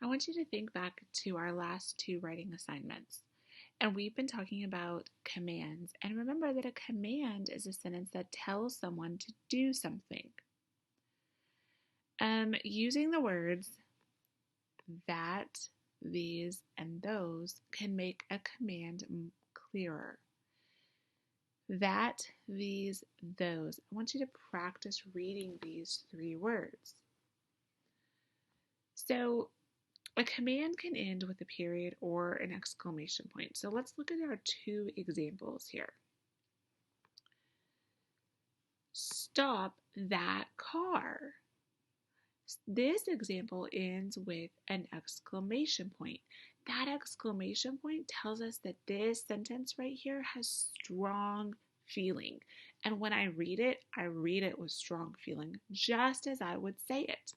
I want you to think back to our last two writing assignments. And we've been talking about commands. And remember that a command is a sentence that tells someone to do something. Using the words that, these, and those can make a command clearer. That, these, those. I want you to practice reading these three words. So, a command can end with a period or an exclamation point. So let's look at our two examples here. Stop that car. This example ends with an exclamation point. That exclamation point tells us that this sentence right here has strong feeling. And when I read it with strong feeling, just as I would say it.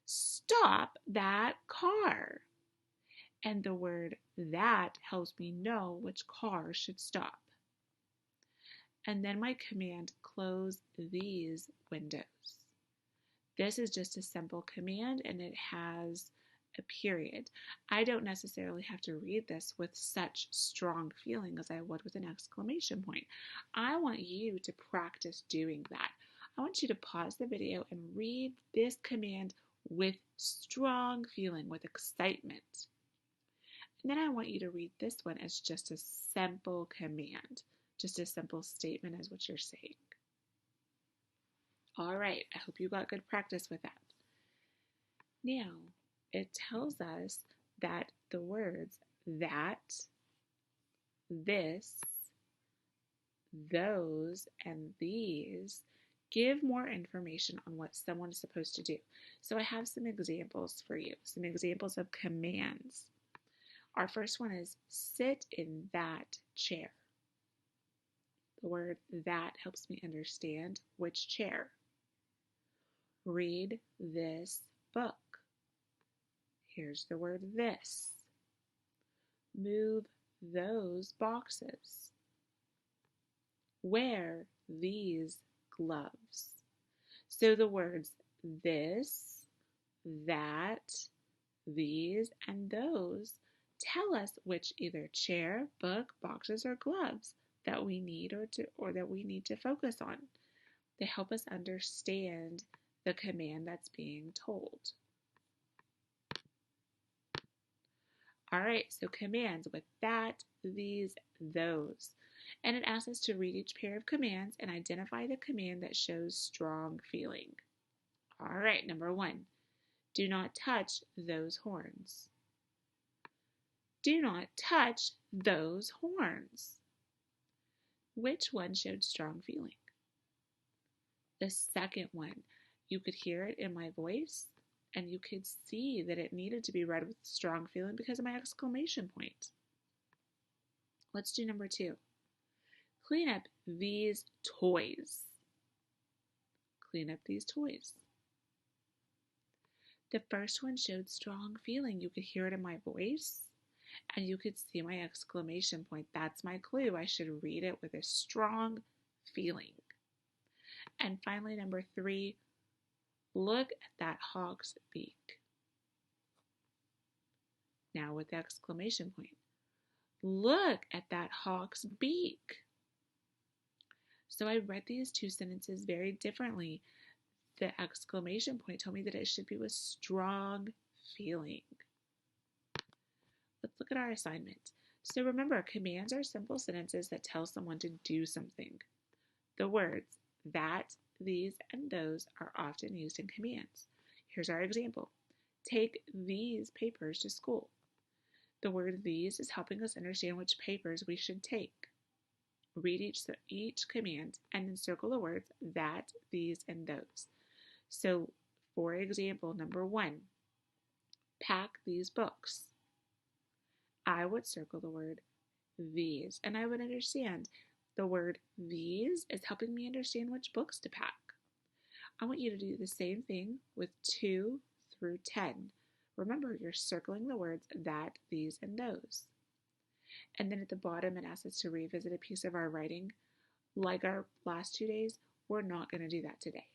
Stop that car. And the word that helps me know which car should stop. And then my command, close these windows. This is just a simple command and it has a period. I don't necessarily have to read this with such strong feeling as I would with an exclamation point. I want you to practice doing that. I want you to pause the video and read this command with strong feeling, with excitement. And then I want you to read this one as just a simple command, just a simple statement as what you're saying. All right, I hope you got good practice with that. Now, it tells us that the words that, this, those, and these give more information on what someone is supposed to do. So I have some examples for you, some examples of commands. Our first one is sit in that chair. The word that helps me understand which chair. Read this book. Here's the word this. Move those boxes. Wear these gloves. So the words this, that, these, and those tell us which either chair, book, boxes, or gloves that we need or that we need to focus on. They help us understand the command that's being told. All right, so commands with that, these, those. And it asks us to read each pair of commands and identify the command that shows strong feeling. All right, number 1, do not touch those horns. Do not touch those horns. Which one showed strong feeling? The second one. You could hear it in my voice, and you could see that it needed to be read with strong feeling because of my exclamation point. Let's do number 2. Clean up these toys. Clean up these toys. The first one showed strong feeling. You could hear it in my voice, and you could see my exclamation point. That's my clue. I should read it with a strong feeling. And finally, number 3, look at that hawk's beak. Now with the exclamation point. Look at that hawk's beak. So I read these two sentences very differently. The exclamation point told me that it should be with strong feeling. Let's look at our assignment. So remember, commands are simple sentences that tell someone to do something. The words that, these, and those are often used in commands. Here's our example. Take these papers to school. The word these is helping us understand which papers we should take. Read each command and then circle the words that, these, and those. So, for example, number 1, pack these books. I would circle the word these, and I would understand the word these is helping me understand which books to pack. I want you to do the same thing with 2 through 10. Remember, you're circling the words that, these, and those. And then at the bottom, it asks us to revisit a piece of our writing. Like our last 2 days, we're not going to do that today.